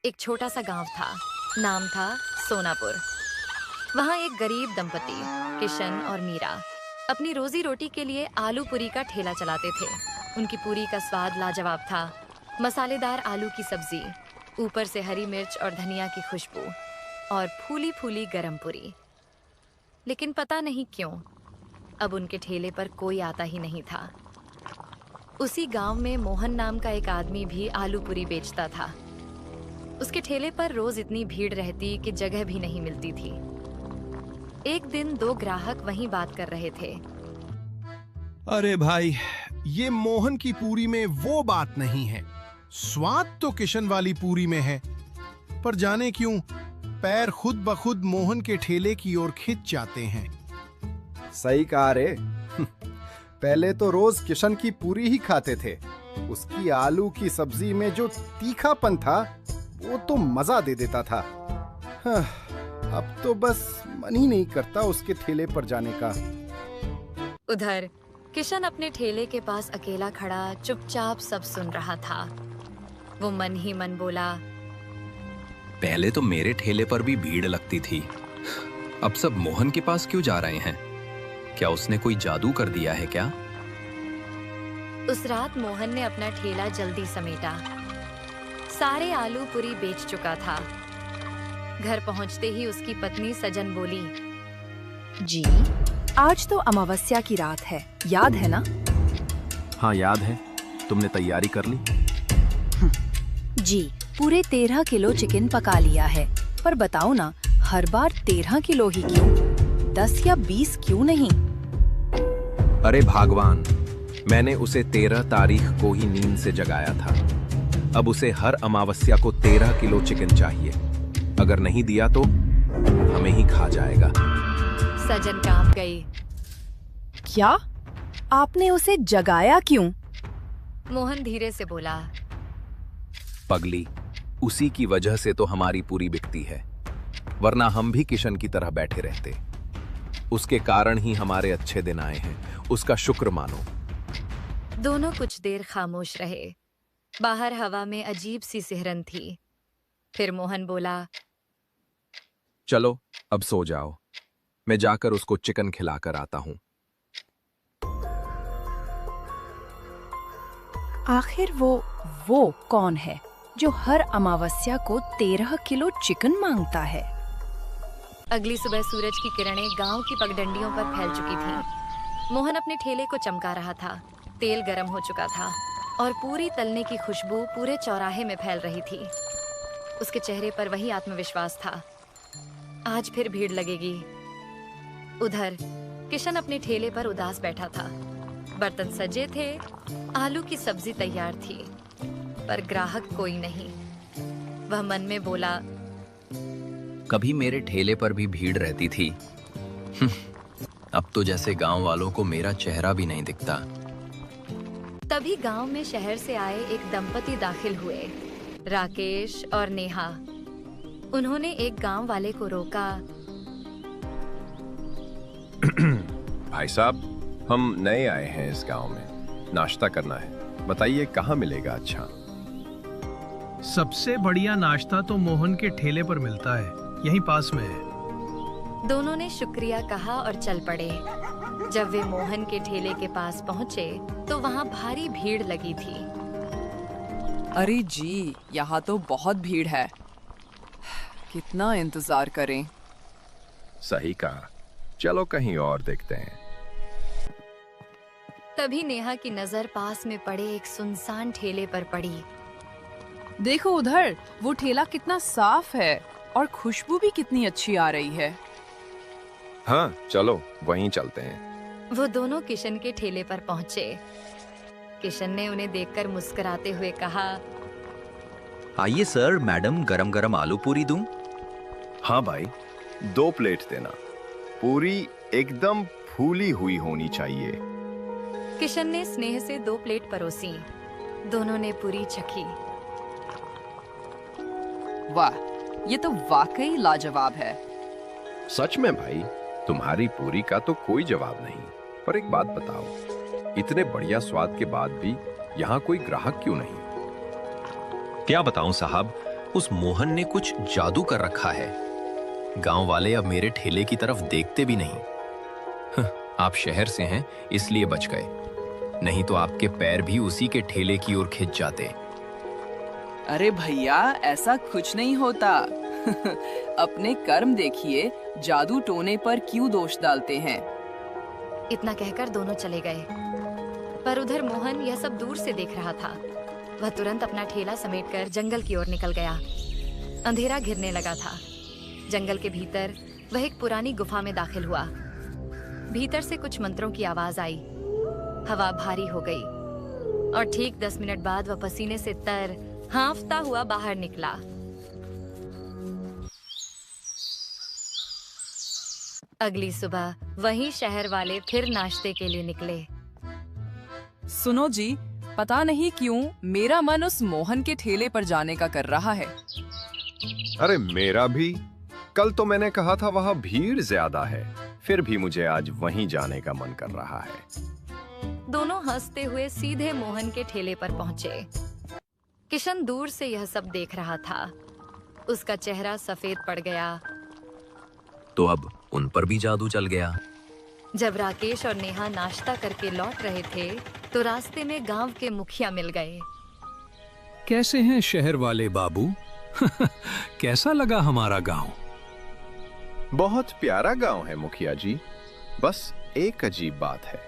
एक छोटा सा गांव था। नाम था सोनापुर। वहाँ एक गरीब दंपति किशन और मीरा अपनी रोजी रोटी के लिए आलू पूरी का ठेला चलाते थे। उनकी पूरी का स्वाद लाजवाब था। मसालेदार आलू की सब्जी, ऊपर से हरी मिर्च और धनिया की खुशबू, और फूली फूली गरम पूरी। लेकिन पता नहीं क्यों अब उनके ठेले पर कोई आता ही नहीं था। उसी गांव में मोहन नाम का एक आदमी भी आलू पूरी बेचता था। उसके ठेले पर रोज इतनी भीड़ रहती कि जगह भी नहीं मिलती थी। एक दिन दो ग्राहक वहीं बात कर रहे थे। अरे भाई, ये मोहन की पूरी में वो बात नहीं है। स्वाद तो किशन वाली पूरी में है, पर जाने क्यों पैर खुद ब खुद मोहन के ठेले की ओर खिंच जाते हैं। सही कहा रे। पहले तो रोज किशन की पूरी ही खाते थे। उसकी आलू की सब्जी में जो तीखापन था वो तो मजा दे देता था। हाँ, अब तो बस मन ही नहीं करता उसके ठेले पर जाने का। उधर किशन अपने ठेले के पास अकेला खड़ा चुपचाप सब सुन रहा था। वो मन ही मन बोला, पहले तो मेरे ठेले पर भी भीड़ लगती थी, अब सब मोहन के पास क्यों जा रहे हैं? क्या उसने कोई जादू कर दिया है क्या? उस रात मोहन ने अपना ठेला जल्दी समेटा। सारे आलू पूरी बेच चुका था। घर पहुंचते ही उसकी पत्नी सजन बोली, जी, आज तो अमावस्या की रात है, याद है ना? हाँ याद है। तुमने तैयारी कर ली? जी, पूरे 13 किलो चिकन पका लिया है। पर बताओ ना, हर बार 13 किलो ही क्यों? 10 या 20 क्यों नहीं? अरे भगवान, मैंने उसे 13 तारीख को ही नींद से जगाया था। अब उसे हर अमावस्या को 13 किलो चिकन चाहिए। अगर नहीं दिया तो हमें ही खा जाएगा। सजन कांप गई। क्या? आपने उसे जगाया क्यों? मोहन धीरे से बोला, पगली, उसी की वजह से तो हमारी पूरी बिकती है, वरना हम भी किशन की तरह बैठे रहते। उसके कारण ही हमारे अच्छे दिन आए हैं, उसका शुक्र मानो। दोनों कुछ देर खामोश रहे। बाहर हवा में अजीब सी सिहरन थी। फिर मोहन बोला, चलो अब सो जाओ, मैं जाकर उसको चिकन खिलाकर आता हूँ। आखिर वो कौन है जो हर अमावस्या को 13 किलो चिकन मांगता है? अगली सुबह सूरज की किरणें गांव की पगडंडियों पर फैल चुकी थीं। मोहन अपने ठेले को चमका रहा था। तेल गर्म हो चुका था और पूरी तलने की खुशबू पूरे चौराहे में फैल रही थी। उसके चेहरे पर वही आत्मविश्वास था। आज फिर भीड़ लगेगी। उधर किशन अपने ठेले पर उदास बैठा था। बर्तन सजे थे, आलू की सब्जी तैयार थी, पर ग्राहक कोई नहीं। वह मन में बोला, कभी मेरे ठेले पर भी भीड़ रहती थी। अब तो जैसे गांव वालों को मेरा चेहरा भी नहीं दिखता। तभी गांव में शहर से आए एक दंपति दाखिल हुए, राकेश और नेहा। उन्होंने एक गांव वाले को रोका। भाई साहब, हम नए आए हैं इस गांव में, नाश्ता करना है, बताइए कहाँ मिलेगा अच्छा? सबसे बढ़िया नाश्ता तो मोहन के ठेले पर मिलता है, यहीं पास में है। दोनों ने शुक्रिया कहा और चल पड़े। जब वे मोहन के ठेले के पास पहुंचे तो वहां भारी भीड़ लगी थी। अरे जी, यहाँ तो बहुत भीड़ है। कितना इंतजार करें? सही कहा, चलो कहीं और देखते हैं। तभी नेहा की नजर पास में पड़े एक सुनसान ठेले पर पड़ी। देखो उधर, वो ठेला कितना साफ है और खुशबू भी कितनी अच्छी आ रही है। हाँ चलो वहीं चलते हैं। वो दोनों किशन के ठेले पर पहुंचे। किशन ने उन्हें देखकर मुस्कुराते हुए कहा, आइए सर, मैडम गरम गरम आलू पूरी दूं? हाँ भाई, 2 प्लेट देना। पूरी एकदम फूली हुई होनी चाहिए। किशन ने स्नेह से 2 प्लेट परोसी। दोनों ने पूरी चखी। वाह, ये तो वाकई लाजवाब है। सच में भाई, तुम्हारी पूरी का तो कोई जवाब नहीं। पर एक बात बताओ, इतने बढ़िया स्वाद के बाद भी यहाँ कोई ग्राहक क्यों नहीं? क्या बताऊं साहब, उस मोहन ने कुछ जादू कर रखा है। गांव वाले अब मेरे ठेले की तरफ देखते भी नहीं। आप शहर से हैं इसलिए बच गए, नहीं तो आपके पैर भी उसी के ठेले की ओर खिंच जाते। अरे भैया, ऐसा कुछ नहीं होता। अपने कर्म देखिए, जादू टोने पर क्यों दोष डालते हैं। इतना कहकर दोनों चले गए, पर उधर मोहन यह सब दूर से देख रहा था। वह तुरंत अपना ठेला समेटकर जंगल की ओर निकल गया। अंधेरा घिरने लगा था। जंगल के भीतर वह एक पुरानी गुफा में दाखिल हुआ। भीतर से कुछ मंत्रों की आवाज आई। हवा भारी हो गई और ठीक 10 मिनट बाद वह पसीने से तर हाँफता हुआ बाहर निकला। अगली सुबह वही शहर वाले फिर नाश्ते के लिए निकले। सुनो जी, पता नहीं क्यों मेरा मन उस मोहन के ठेले पर जाने का कर रहा है। अरे मेरा भी। कल तो मैंने कहा था वहां भीड़ ज्यादा है, फिर भी मुझे आज वहीं जाने का मन कर रहा है। दोनों हंसते हुए सीधे मोहन के ठेले पर पहुंचे। किशन दूर से यह सब देख रहा था। उसका चेहरा सफेद पड़ गया। तो अब उन पर भी जादू चल गया। जब राकेश और नेहा नाश्ता करके लौट रहे थे तो रास्ते में गांव के मुखिया मिल गए। कैसे हैं शहर वाले बाबू? कैसा लगा हमारा गांव? बहुत प्यारा गांव है मुखिया जी। बस एक अजीब बात है,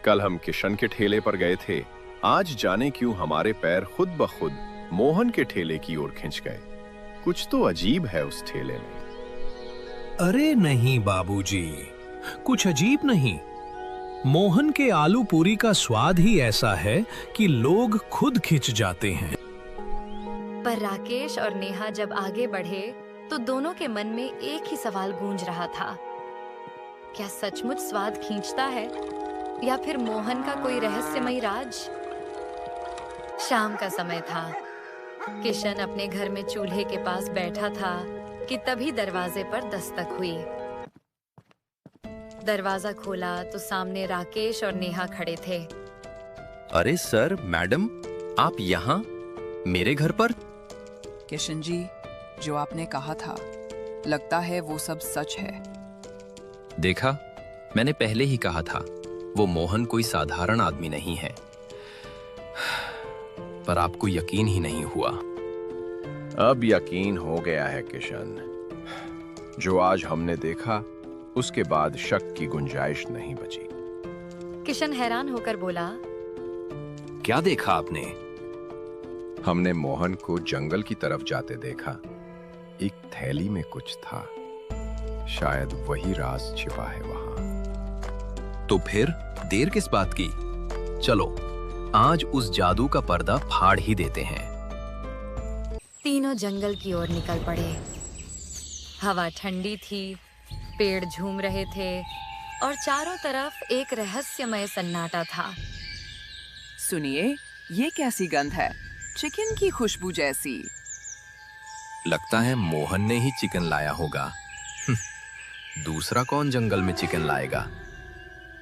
कल हम किशन के ठेले पर गए थे, आज जाने क्यों हमारे पैर खुद ब खुद मोहन के ठेले की ओर खिंच गए। कुछ तो अजीब है उस ठेले में। अरे नहीं बाबूजी, कुछ अजीब नहीं। मोहन के आलू पूरी का स्वाद ही ऐसा है कि लोग खुद खिंच जाते हैं। पर राकेश और नेहा जब आगे बढ़े तो दोनों के मन में एक ही सवाल गूंज रहा था। क्या सचमुच स्वाद खींचता है या फिर मोहन का कोई रहस्यमयी राज? शाम का समय था। किशन अपने घर में चूल्हे के पास बैठा था कि तभी दरवाजे पर दस्तक हुई। दरवाजा खोला तो सामने राकेश और नेहा खड़े थे। अरे सर, मैडम, आप यहाँ मेरे घर पर? किशन जी, जो आपने कहा था, लगता है वो सब सच है। देखा, मैंने पहले ही कहा था, वो मोहन कोई साधारण आदमी नहीं है। पर आपको यकीन ही नहीं हुआ। अब यकीन हो गया है किशन। जो आज हमने देखा उसके बाद शक की गुंजाइश नहीं बची। किशन हैरान होकर बोला, क्या देखा आपने? हमने मोहन को जंगल की तरफ जाते देखा। एक थैली में कुछ था, शायद वही राज छिपा है वहां। तो फिर देर किस बात की? चलो आज उस जादू का पर्दा फाड़ ही देते हैं। तीनों जंगल की ओर निकल पड़े। हवा ठंडी थी, पेड़ झूम रहे थे और चारों तरफ एक रहस्यमय सन्नाटा था। सुनिए, ये कैसी गंध है? चिकन की खुशबू जैसी। लगता है मोहन ने ही चिकन लाया होगा। दूसरा कौन जंगल में चिकन लाएगा?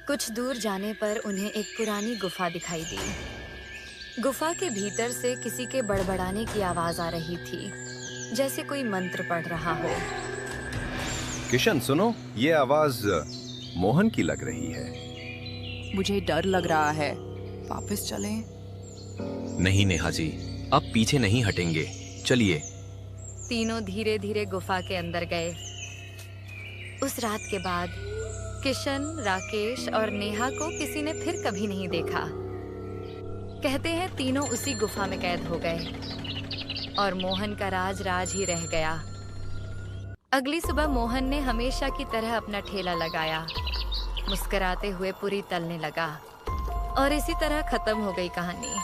कुछ दूर जाने पर उन्हें एक पुरानी गुफा दिखाई दी। गुफा के भीतर से किसी के बड़बड़ाने की आवाज आ रही थी, जैसे कोई मंत्र पढ़ रहा हो। किशन सुनो, ये आवाज मोहन की लग रही है। मुझे डर लग रहा है, वापस चलें? नहीं नेहा जी, अब पीछे नहीं हटेंगे, चलिए। तीनों धीरे धीरे गुफा के अंदर गए। उस रात के बाद किशन, राकेश और नेहा को किसी ने फिर कभी नहीं देखा। कहते हैं तीनों उसी गुफा में कैद हो गए और मोहन का राज राज ही रह गया। अगली सुबह मोहन ने हमेशा की तरह अपना ठेला लगाया, मुस्कुराते हुए पूरी तलने लगा और इसी तरह खत्म हो गई कहानी।